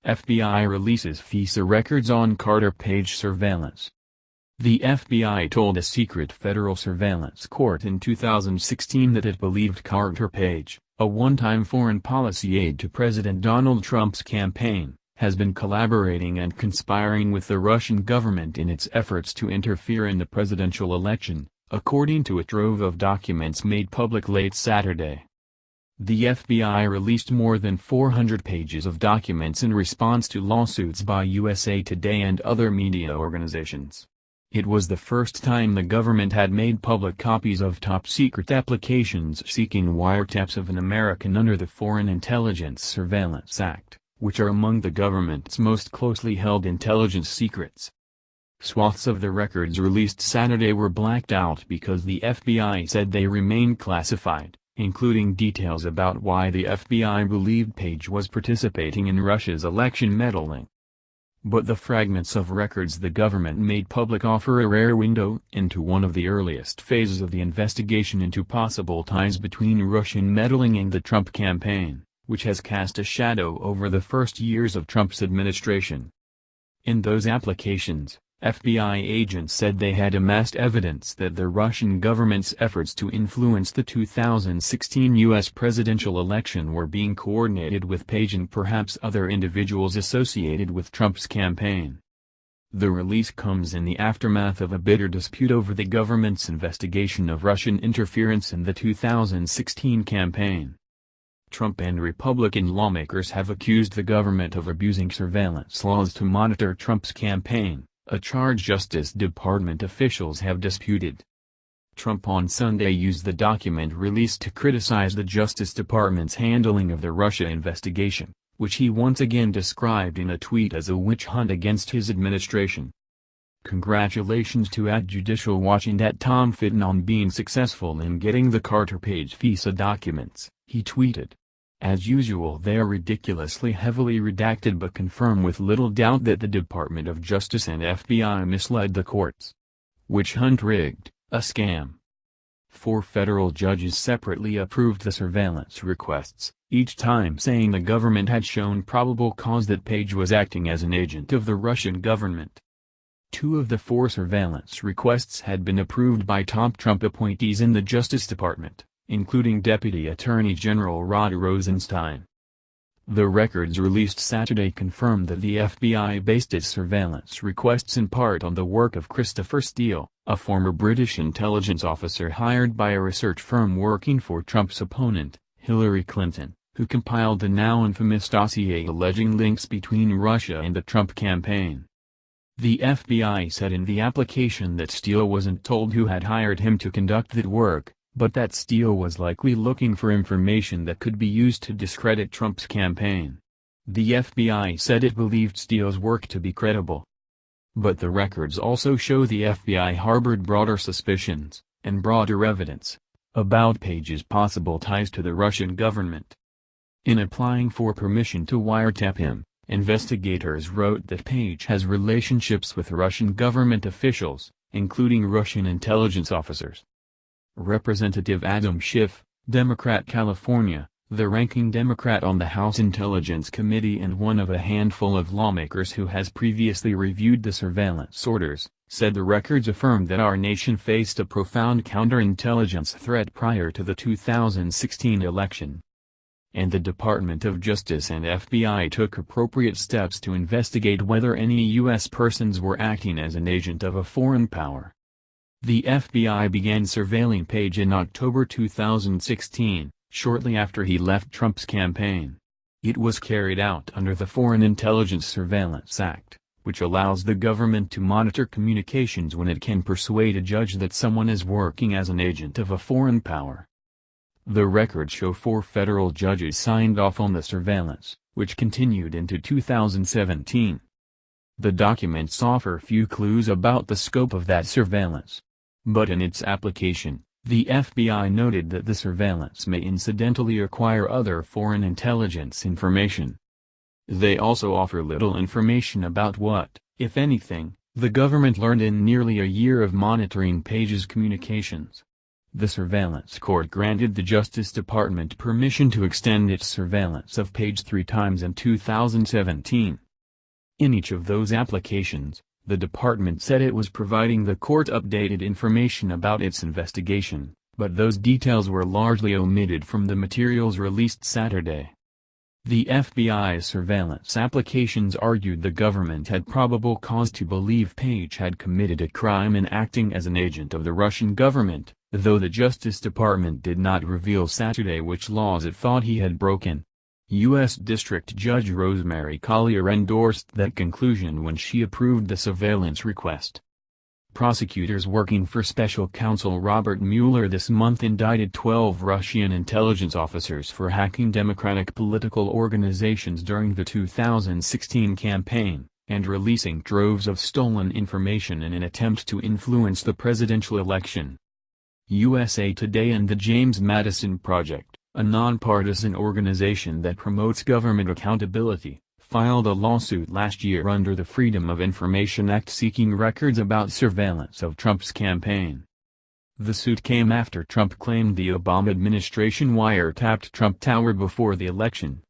FBI releases FISA records on Carter Page surveillance. The FBI told a secret federal surveillance court in 2016 that it believed Carter Page, a one-time foreign policy aide to President Donald Trump's campaign, has been collaborating and conspiring with the Russian government in its efforts to interfere in the presidential election, according to a trove of documents made public late Saturday. The FBI released more than 400 pages of documents in response to lawsuits by USA Today and other media organizations. It was the first time the government had made public copies of top-secret applications seeking wiretaps of an American under the Foreign Intelligence Surveillance Act, which are among the government's most closely held intelligence secrets. Swaths of the records released Saturday were blacked out because the FBI said they remained classified, including details about why the FBI believed Page was participating in Russia's election meddling. But the fragments of records the government made public offer a rare window into one of the earliest phases of the investigation into possible ties between Russian meddling and the Trump campaign, which has cast a shadow over the first years of Trump's administration. In those applications, FBI agents said they had amassed evidence that the Russian government's efforts to influence the 2016 U.S. presidential election were being coordinated with Page and perhaps other individuals associated with Trump's campaign. The release comes in the aftermath of a bitter dispute over the government's investigation of Russian interference in the 2016 campaign. Trump and Republican lawmakers have accused the government of abusing surveillance laws to monitor Trump's campaign, a charge Justice Department officials have disputed. Trump on Sunday used the document released to criticize the Justice Department's handling of the Russia investigation, which he once again described in a tweet as a witch hunt against his administration. Congratulations to @Judicial Watch and @Tom Fitton on being successful in getting the Carter Page FISA documents, he tweeted. As usual, they are ridiculously heavily redacted but confirm with little doubt that the Department of Justice and FBI misled the courts. Witch hunt rigged, a scam. 4 federal judges separately approved the surveillance requests, each time saying the government had shown probable cause that Page was acting as an agent of the Russian government. 2 of the 4 surveillance requests had been approved by top Trump appointees in the Justice Department, including Deputy Attorney General Rod Rosenstein. The records released Saturday confirmed that the FBI based its surveillance requests in part on the work of Christopher Steele, a former British intelligence officer hired by a research firm working for Trump's opponent, Hillary Clinton, who compiled the now infamous dossier alleging links between Russia and the Trump campaign. The FBI said in the application that Steele wasn't told who had hired him to conduct that work, but that Steele was likely looking for information that could be used to discredit Trump's campaign. The FBI said it believed Steele's work to be credible. But the records also show the FBI harbored broader suspicions, and broader evidence, about Page's possible ties to the Russian government. In applying for permission to wiretap him, investigators wrote that Page has relationships with Russian government officials, including Russian intelligence officers. Representative Adam Schiff, Democrat California, the ranking Democrat on the House Intelligence Committee and one of a handful of lawmakers who has previously reviewed the surveillance orders, said the records affirmed that our nation faced a profound counterintelligence threat prior to the 2016 election. And the Department of Justice and FBI took appropriate steps to investigate whether any U.S. persons were acting as an agent of a foreign power. The FBI began surveilling Page in October 2016, shortly after he left Trump's campaign. It was carried out under the Foreign Intelligence Surveillance Act, which allows the government to monitor communications when it can persuade a judge that someone is working as an agent of a foreign power. The records show 4 federal judges signed off on the surveillance, which continued into 2017. The documents offer few clues about the scope of that surveillance. But in its application, the FBI noted that the surveillance may incidentally acquire other foreign intelligence information. They also offer little information about what, if anything, the government learned in nearly a year of monitoring Page's communications. The surveillance court granted the Justice Department permission to extend its surveillance of Page 3 times in 2017. In each of those applications, the department said it was providing the court updated information about its investigation, but those details were largely omitted from the materials released Saturday. The FBI's surveillance applications argued the government had probable cause to believe Page had committed a crime in acting as an agent of the Russian government, though the Justice Department did not reveal Saturday which laws it thought he had broken. U.S. District Judge Rosemary Collyer endorsed that conclusion when she approved the surveillance request. Prosecutors working for Special Counsel Robert Mueller this month indicted 12 Russian intelligence officers for hacking Democratic political organizations during the 2016 campaign, and releasing droves of stolen information in an attempt to influence the presidential election. USA Today and the James Madison Project, a nonpartisan organization that promotes government accountability, filed a lawsuit last year under the Freedom of Information Act seeking records about surveillance of Trump's campaign. The suit came after Trump claimed the Obama administration wiretapped Trump Tower before the election.